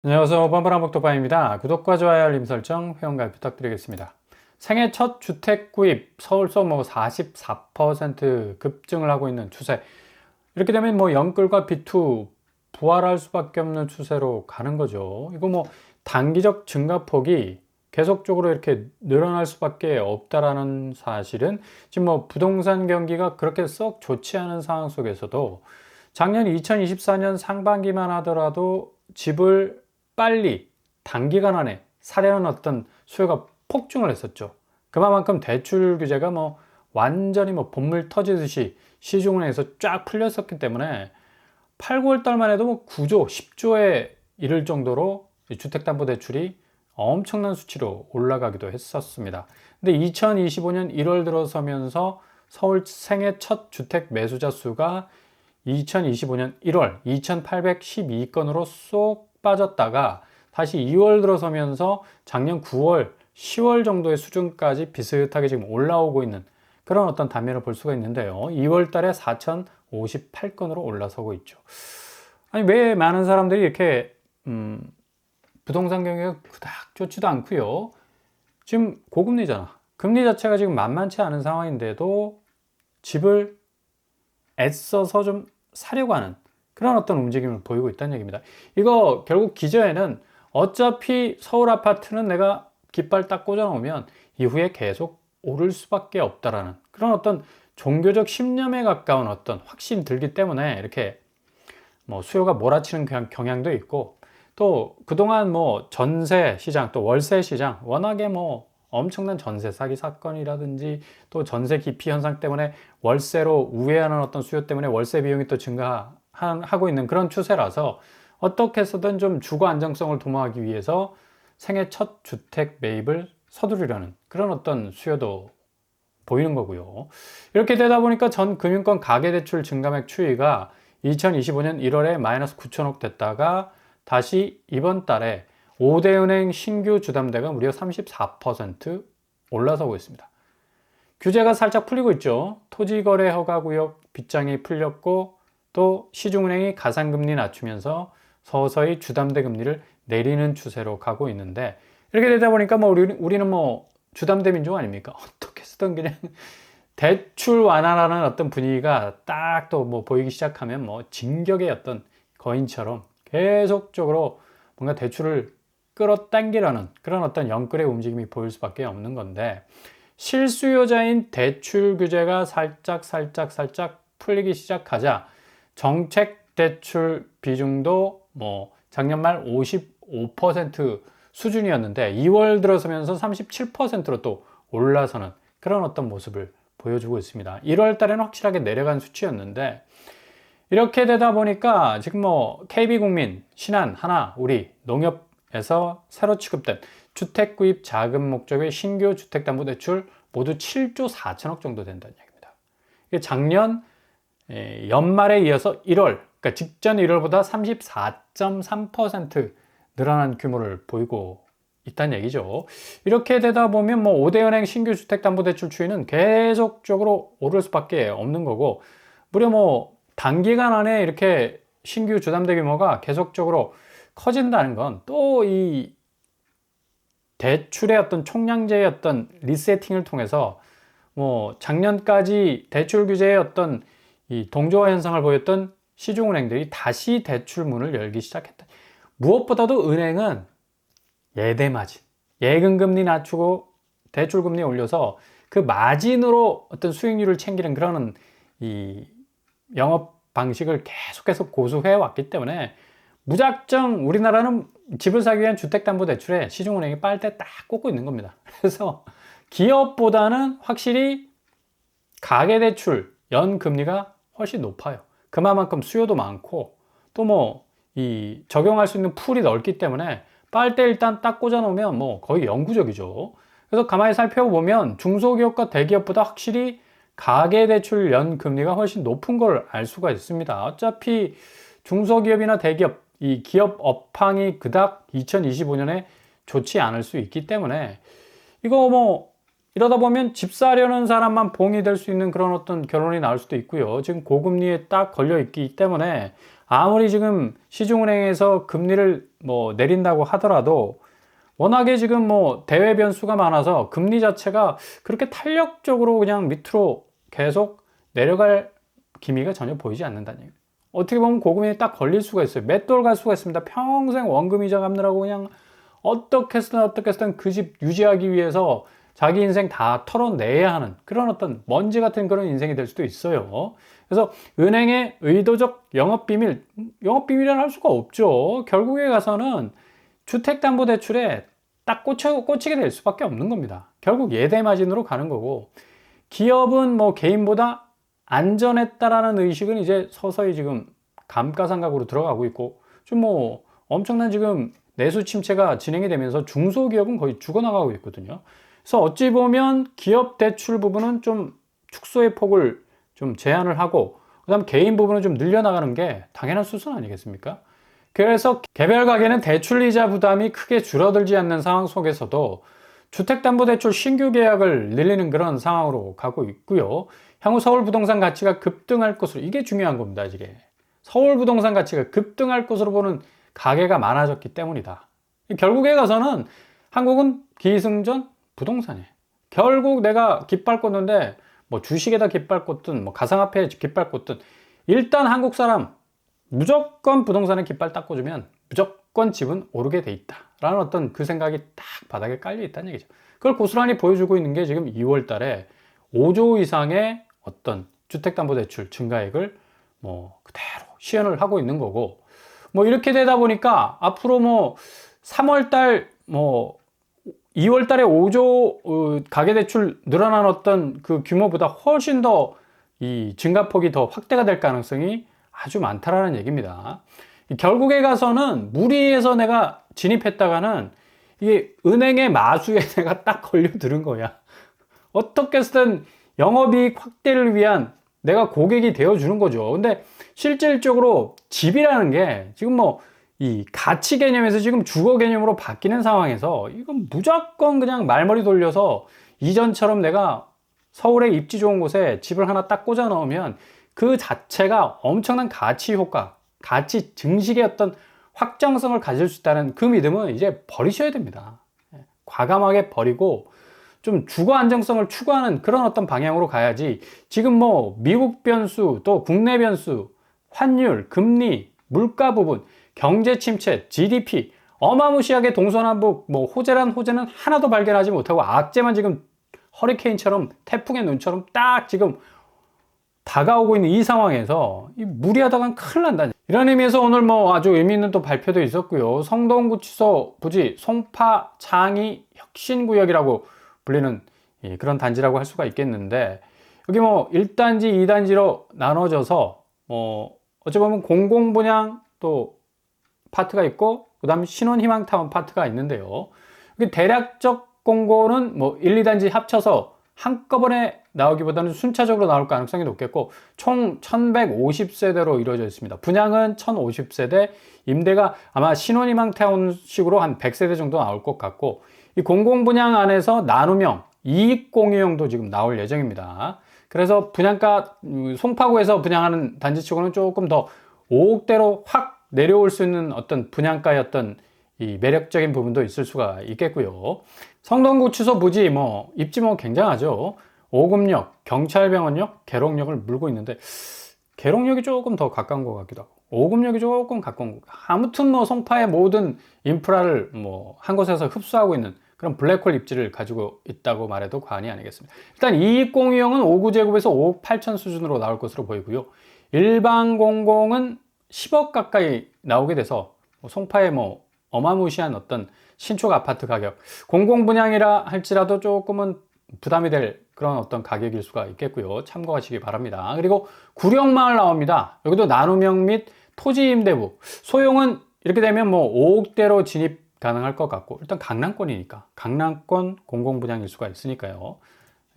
안녕하세요. 뻔뻔한복도바입니다. 구독과 좋아요, 알림 설정, 회원가입 부탁드리겠습니다. 생애 첫 주택 구입, 서울서 44% 급증을 하고 있는 추세. 이렇게 되면 영끌과 비투 부활할 수밖에 없는 추세로 가는 거죠. 이거 단기적 증가폭이 계속적으로 이렇게 늘어날 수밖에 없다라는 사실은 지금 부동산 경기가 그렇게 썩 좋지 않은 상황 속에서도 작년 2024년 상반기만 하더라도 집을 빨리 단기간 안에 사려는 어떤 수요가 폭증을 했었죠. 그만큼 대출 규제가 완전히 본물 터지듯이 시중은행에서 쫙 풀렸었기 때문에 8, 9월 달만 해도 9조, 10조에 이를 정도로 주택담보대출이 엄청난 수치로 올라가기도 했었습니다. 근데 2025년 1월 들어서면서 서울 생애 첫 주택 매수자 수가 2025년 1월 2,812건으로 쏙 빠졌다가 다시 2월 들어서면서 작년 9월, 10월 정도의 수준까지 비슷하게 지금 올라오고 있는 그런 어떤 단면을 볼 수가 있는데요. 2월 달에 4,058건으로 올라서고 있죠. 아니, 왜 많은 사람들이 이렇게 부동산 경기가 그닥 좋지도 않고요. 지금 고금리잖아. 금리 자체가 지금 만만치 않은 상황인데도 집을 애써서 좀 사려고 하는 그런 어떤 움직임을 보이고 있다는 얘기입니다. 이거 결국 기저에는 어차피 서울 아파트는 내가 깃발 딱 꽂아 놓으면 이후에 계속 오를 수밖에 없다라는 그런 어떤 종교적 신념에 가까운 어떤 확신이 들기 때문에 이렇게 수요가 몰아치는 경향도 있고, 또 그동안 전세 시장 또 월세 시장 워낙에 엄청난 전세 사기 사건이라든지 또 전세 기피 현상 때문에 월세로 우회하는 어떤 수요 때문에 월세 비용이 또 증가하고 있는 그런 추세라서 어떻게 해서든 좀 주거 안정성을 도모하기 위해서 생애 첫 주택 매입을 서두르려는 그런 어떤 수요도 보이는 거고요. 이렇게 되다 보니까 전 금융권 가계대출 증감액 추이가 2025년 1월에 마이너스 9천억 됐다가 다시 이번 달에 5대 은행 신규 주담대가 무려 34% 올라서고 있습니다. 규제가 살짝 풀리고 있죠. 토지거래 허가구역 빗장이 풀렸고 또 시중은행이 가상금리 낮추면서 서서히 주담대 금리를 내리는 추세로 가고 있는데, 이렇게 되다 보니까 우리는 주담대 민족 아닙니까? 어떻게 쓰던 그냥 대출 완화라는 어떤 분위기가 딱 또 보이기 시작하면 진격의 어떤 거인처럼 계속적으로 뭔가 대출을 끌어당기려는 그런 어떤 영끌의 움직임이 보일 수밖에 없는 건데, 실수요자인 대출 규제가 살짝 풀리기 시작하자 정책 대출 비중도 작년 말 55% 수준이었는데 2월 들어서면서 37%로 또 올라서는 그런 어떤 모습을 보여주고 있습니다. 1월 달에는 확실하게 내려간 수치였는데, 이렇게 되다 보니까 지금 KB국민, 신한, 하나, 우리, 농협에서 새로 취급된 주택 구입 자금 목적의 신규 주택담보대출 모두 7조 4천억 정도 된다는 얘기입니다. 이게 작년 연말에 이어서 1월, 그러니까 직전 1월보다 34.3% 늘어난 규모를 보이고 있다는 얘기죠. 이렇게 되다 보면 5대 은행 신규 주택담보대출 추이는 계속적으로 오를 수밖에 없는 거고, 무려 단기간 안에 이렇게 신규 주담대 규모가 계속적으로 커진다는 건 또 이 대출의 어떤 총량제의 어떤 리세팅을 통해서 작년까지 대출 규제의 어떤 이 동조화 현상을 보였던 시중은행들이 다시 대출문을 열기 시작했다. 무엇보다도 은행은 예대 마진, 예금금리 낮추고 대출금리 올려서 그 마진으로 어떤 수익률을 챙기는 그런 이 영업 방식을 계속해서 고수해 왔기 때문에 무작정 우리나라는 집을 사기 위한 주택담보대출에 시중은행이 빨대 딱 꽂고 있는 겁니다. 그래서 기업보다는 확실히 가계대출 연금리가 훨씬 높아요. 그만큼 수요도 많고 또 이 적용할 수 있는 풀이 넓기 때문에 빨대 일단 딱 꽂아 놓으면 거의 영구적이죠. 그래서 가만히 살펴보면 중소기업과 대기업보다 확실히 가계대출 연금리가 훨씬 높은 걸 알 수가 있습니다. 어차피 중소기업이나 대기업, 이 기업 업황이 그닥 2025년에 좋지 않을 수 있기 때문에 이거 이러다 보면 집 사려는 사람만 봉이 될 수 있는 그런 어떤 결론이 나올 수도 있고요. 지금 고금리에 딱 걸려 있기 때문에 아무리 지금 시중은행에서 금리를 뭐 내린다고 하더라도 워낙에 지금 뭐 대외 변수가 많아서 금리 자체가 그렇게 탄력적으로 그냥 밑으로 계속 내려갈 기미가 전혀 보이지 않는다는 얘기예요. 어떻게 보면 고금리에 딱 걸릴 수가 있어요. 몇 돌 갈 수가 있습니다. 평생 원금 이자 갚느라고 그냥 어떻게 해서든 그 집 유지하기 위해서 자기 인생 다 털어내야 하는 그런 어떤 먼지 같은 그런 인생이 될 수도 있어요. 그래서 은행의 의도적 영업비밀이라 할 수가 없죠. 결국에 가서는 주택담보대출에 딱 꽂히게 될 수밖에 없는 겁니다. 결국 예대마진으로 가는 거고, 기업은 뭐 개인보다 안전했다라는 의식은 이제 서서히 지금 감가상각으로 들어가고 있고, 좀 뭐 엄청난 지금 내수 침체가 진행이 되면서 중소기업은 거의 죽어나가고 있거든요. 그래서 어찌 보면 기업 대출 부분은 좀 축소의 폭을 좀 제한을 하고, 그다음 개인 부분은 좀 늘려나가는 게 당연한 수순 아니겠습니까? 그래서 개별 가게는 대출 이자 부담이 크게 줄어들지 않는 상황 속에서도 주택담보대출 신규 계약을 늘리는 그런 상황으로 가고 있고요. 향후 서울 부동산 가치가 급등할 것으로, 이게 중요한 겁니다. 이게 서울 부동산 가치가 급등할 것으로 보는 가게가 많아졌기 때문이다. 결국에 가서는 한국은 기승전 부동산이에요. 결국 내가 깃발 꽂는데 뭐 주식에다 깃발 꽂든 뭐 가상화폐에 깃발 꽂든 일단 한국 사람 무조건 부동산에 깃발 딱 꽂으면 무조건 집은 오르게 돼 있다 라는 어떤 그 생각이 딱 바닥에 깔려 있다는 얘기죠. 그걸 고스란히 보여주고 있는 게 지금 2월 달에 5조 이상의 어떤 주택담보대출 증가액을 뭐 그대로 시연을 하고 있는 거고, 뭐 이렇게 되다 보니까 앞으로 뭐 3월 달 뭐 2월 달에 5조 가계대출 늘어난 어떤 그 규모보다 훨씬 더 이 증가폭이 더 확대가 될 가능성이 아주 많다라는 얘기입니다. 결국에 가서는 무리해서 내가 진입했다가는 이게 은행의 마수에 내가 딱 걸려들은 거야. 어떻게 해서든 영업이익 확대를 위한 내가 고객이 되어주는 거죠. 근데 실질적으로 집이라는 게 지금 뭐 이 가치 개념에서 지금 주거 개념으로 바뀌는 상황에서 이건 무조건 그냥 말머리 돌려서 이전처럼 내가 서울에 입지 좋은 곳에 집을 하나 딱 꽂아 넣으면 그 자체가 엄청난 가치 효과, 가치 증식의 어떤 확장성을 가질 수 있다는 그 믿음은 이제 버리셔야 됩니다. 과감하게 버리고 좀 주거 안정성을 추구하는 그런 어떤 방향으로 가야지, 지금 뭐 미국 변수, 또 국내 변수, 환율, 금리, 물가 부분, 경제 침체, GDP 어마무시하게 동서남북 뭐 호재란 호재는 하나도 발견하지 못하고 악재만 지금 허리케인처럼 태풍의 눈처럼 딱 지금 다가오고 있는 이 상황에서 무리하다간 큰일 난다. 이런 의미에서 오늘 뭐 아주 의미 있는 또 발표도 있었고요. 성동구치소 부지 송파 창이 혁신구역이라고 불리는 그런 단지라고 할 수가 있겠는데, 여기 뭐 1단지, 2단지로 나눠져서 어찌 보면 공공분양 또 파트가 있고, 그 다음에 신혼희망타운 파트가 있는데요. 대략적 공고는 뭐 1, 2단지 합쳐서 한꺼번에 나오기보다는 순차적으로 나올 가능성이 높겠고, 총 1150세대로 이루어져 있습니다. 분양은 1050세대, 임대가 아마 신혼희망타운식으로 한 100세대 정도 나올 것 같고, 이 공공분양 안에서 나눔형, 이익공유형도 지금 나올 예정입니다. 그래서 분양가, 송파구에서 분양하는 단지치고는 조금 더 5억대로 확 내려올 수 있는 어떤 분양가의 어떤 이 매력적인 부분도 있을 수가 있겠고요. 성동구치소 부지 뭐 입지 뭐 굉장하죠. 오금역, 경찰병원역, 계록역을 물고 있는데 계록역이 조금 더 가까운 것 같기도 하고 오금역이 조금 가까운 것 같고, 아무튼 뭐 송파의 모든 인프라를 뭐 한 곳에서 흡수하고 있는 그런 블랙홀 입지를 가지고 있다고 말해도 과언이 아니겠습니다. 일단 이익공유형은 5구제곱에서 5억 8천 수준으로 나올 것으로 보이고요. 일반 공공은 10억 가까이 나오게 돼서 송파의 뭐 어마무시한 어떤 신축 아파트 가격, 공공분양이라 할지라도 조금은 부담이 될 그런 어떤 가격일 수가 있겠고요. 참고하시기 바랍니다. 그리고 구령마을 나옵니다. 여기도 나눔형 및 토지 임대부, 소용은 이렇게 되면 뭐 5억대로 진입 가능할 것 같고, 일단 강남권이니까 강남권 공공분양일 수가 있으니까요.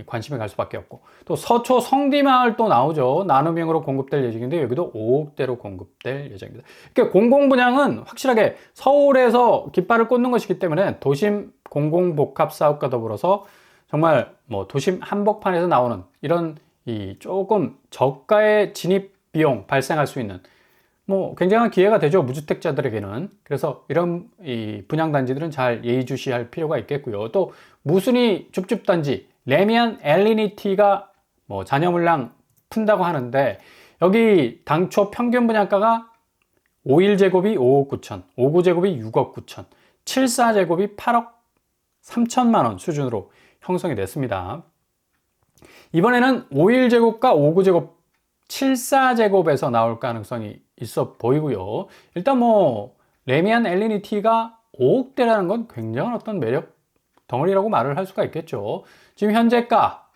관심이 갈 수밖에 없고, 또 서초 성디마을 또 나오죠. 나눔형으로 공급될 예정인데 여기도 5억대로 공급될 예정입니다. 그러니까 공공분양은 확실하게 서울에서 깃발을 꽂는 것이기 때문에 도심 공공복합사업과 더불어서 정말 뭐 도심 한복판에서 나오는 이런 이 조금 저가의 진입 비용 발생할 수 있는 뭐 굉장한 기회가 되죠, 무주택자들에게는. 그래서 이런 이 분양단지들은 잘 예의주시할 필요가 있겠고요. 또 무순위 줍줍단지 레미안 엘리니티가 뭐 잔여물량 푼다고 하는데, 여기 당초 평균 분양가가 51제곱이 5억 9천, 59제곱이 6억 9천, 74제곱이 8억 3천만 원 수준으로 형성이 됐습니다. 이번에는 51제곱과 59제곱, 74제곱에서 나올 가능성이 있어 보이고요. 일단 뭐 레미안 엘리니티가 5억대라는 건 굉장한 어떤 매력 덩어리라고 말을 할 수가 있겠죠. 지금 현재가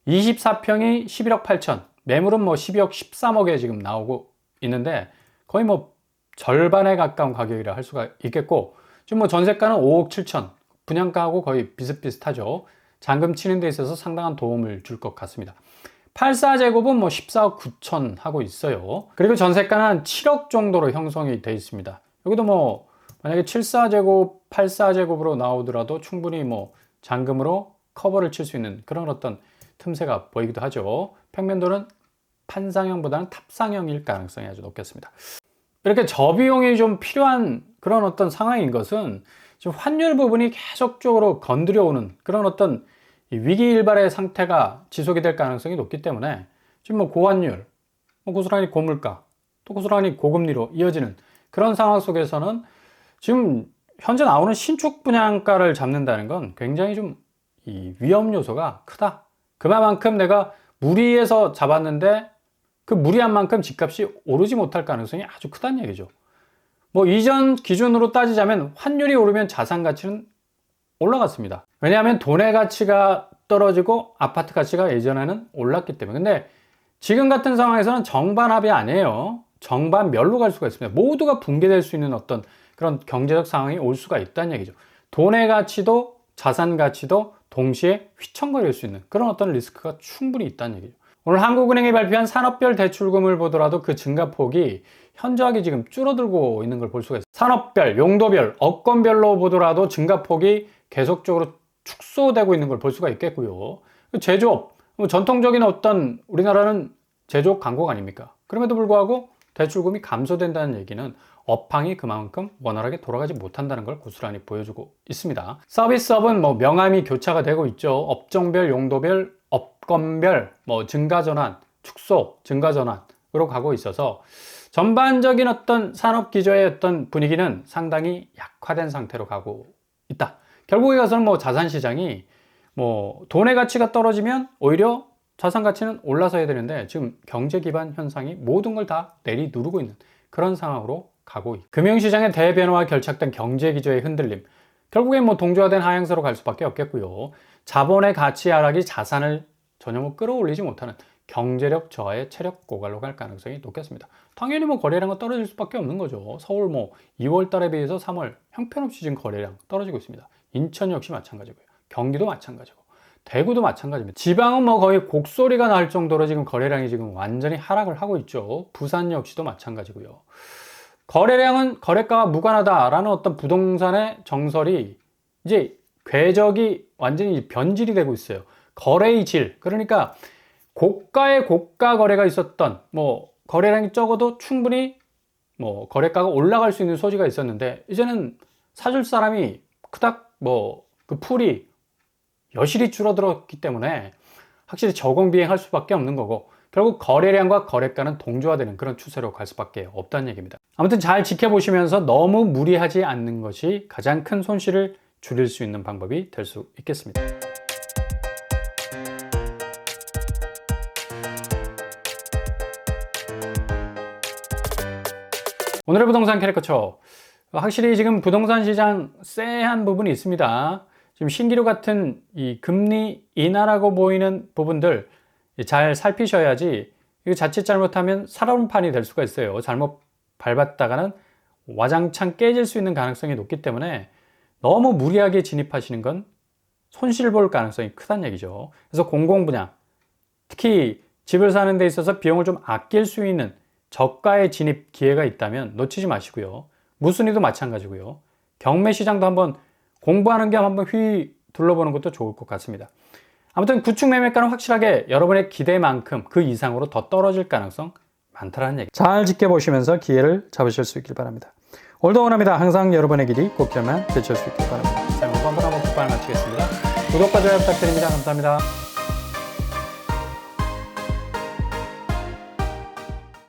24평이 11억 8천, 매물은 뭐 12억 13억에 지금 나오고 있는데 거의 뭐 절반에 가까운 가격이라 할 수가 있겠고, 지금 뭐 전세가는 5억 7천, 분양가하고 거의 비슷비슷하죠. 잔금 치는 데 있어서 상당한 도움을 줄 것 같습니다. 84제곱은 뭐 14억 9천 하고 있어요. 그리고 전세가는 한 7억 정도로 형성이 되어 있습니다. 여기도 뭐 만약에 74제곱, 84제곱으로 나오더라도 충분히 뭐 잔금으로 커버를 칠 수 있는 그런 어떤 틈새가 보이기도 하죠. 평면도는 판상형보다는 탑상형일 가능성이 아주 높겠습니다. 이렇게 저비용이 좀 필요한 그런 어떤 상황인 것은 지금 환율 부분이 계속적으로 건드려 오는 그런 어떤 위기일발의 상태가 지속이 될 가능성이 높기 때문에 지금 뭐 고환율, 뭐 고스란히 고물가, 또 고스란히 고금리로 이어지는 그런 상황 속에서는 지금 현재 나오는 신축 분양가를 잡는다는 건 굉장히 좀 이 위험 요소가 크다. 그만큼 내가 무리해서 잡았는데 그 무리한 만큼 집값이 오르지 못할 가능성이 아주 크다는 얘기죠. 뭐 이전 기준으로 따지자면 환율이 오르면 자산 가치는 올라갔습니다. 왜냐하면 돈의 가치가 떨어지고 아파트 가치가 예전에는 올랐기 때문에. 근데 지금 같은 상황에서는 정반합이 아니에요. 정반멸로 갈 수가 있습니다. 모두가 붕괴될 수 있는 어떤 그런 경제적 상황이 올 수가 있다는 얘기죠. 돈의 가치도 자산 가치도 동시에 휘청거릴 수 있는 그런 어떤 리스크가 충분히 있다는 얘기죠. 오늘 한국은행이 발표한 산업별 대출금을 보더라도 그 증가폭이 현저하게 지금 줄어들고 있는 걸 볼 수가 있어요. 산업별, 용도별, 업권별로 보더라도 증가폭이 계속적으로 축소되고 있는 걸 볼 수가 있겠고요. 제조업, 전통적인 어떤 우리나라는 제조업 강국 아닙니까? 그럼에도 불구하고 대출금이 감소된다는 얘기는 업황이 그만큼 원활하게 돌아가지 못한다는 걸 고스란히 보여주고 있습니다. 서비스업은 뭐 명암이 교차가 되고 있죠. 업종별, 용도별, 업권별 뭐 증가 전환, 축소, 증가 전환으로 가고 있어서 전반적인 어떤 산업 기조의 어떤 분위기는 상당히 약화된 상태로 가고 있다. 결국에 가서는 뭐 자산 시장이 뭐 돈의 가치가 떨어지면 오히려 자산 가치는 올라서야 되는데 지금 경제 기반 현상이 모든 걸 다 내리누르고 있는 그런 상황으로 가고 있고, 금융시장의 대변화와 결착된 경제 기조의 흔들림, 결국엔 뭐 동조화된 하향세로 갈 수밖에 없겠고요. 자본의 가치 하락이 자산을 전혀 뭐 끌어올리지 못하는 경제력 저하의 체력 고갈로 갈 가능성이 높겠습니다. 당연히 뭐 거래량은 떨어질 수밖에 없는 거죠. 서울 뭐 2월 달에 비해서 3월 형편없이 지금 거래량 떨어지고 있습니다. 인천 역시 마찬가지고요. 경기도 마찬가지고 대구도 마찬가지입니다. 지방은 뭐 거의 곡소리가 날 정도로 지금 거래량이 지금 완전히 하락을 하고 있죠. 부산 역시도 마찬가지고요. 거래량은 거래가와 무관하다라는 어떤 부동산의 정설이 이제 궤적이 완전히 변질이 되고 있어요. 거래의 질, 그러니까 고가의 고가 거래가 있었던 뭐 거래량이 적어도 충분히 뭐 거래가가 올라갈 수 있는 소지가 있었는데 이제는 사줄 사람이 그닥 뭐 그 풀이 여실히 줄어들었기 때문에 확실히 저공 비행할 수밖에 없는 거고, 결국 거래량과 거래가는 동조화되는 그런 추세로 갈 수밖에 없다는 얘기입니다. 아무튼 잘 지켜보시면서 너무 무리하지 않는 것이 가장 큰 손실을 줄일 수 있는 방법이 될 수 있겠습니다. 오늘의 부동산 캐리커처, 확실히 지금 부동산 시장 쎄한 부분이 있습니다. 지금 신기루 같은 이 금리 인하라고 보이는 부분들 잘 살피셔야지, 이거 자칫 잘못하면 살얼음판이 될 수가 있어요. 잘못 밟았다가는 와장창 깨질 수 있는 가능성이 높기 때문에 너무 무리하게 진입하시는 건 손실 볼 가능성이 크다는 얘기죠. 그래서 공공분양, 특히 집을 사는 데 있어서 비용을 좀 아낄 수 있는 저가의 진입 기회가 있다면 놓치지 마시고요. 무순위도 마찬가지고요. 경매 시장도 한번 공부하는 겸 한번 휘 둘러보는 것도 좋을 것 같습니다. 아무튼 구축 매매가는 확실하게 여러분의 기대만큼 그 이상으로 더 떨어질 가능성 많다라는 얘기. 잘 지켜보시면서 기회를 잡으실 수 있길 바랍니다. 오늘도 원합니다. 항상 여러분의 길이 꽃길만 되실 수 있길 바랍니다. 자, 오늘 한번 복발 마치겠습니다. 구독과 좋아요 부탁드립니다. 감사합니다.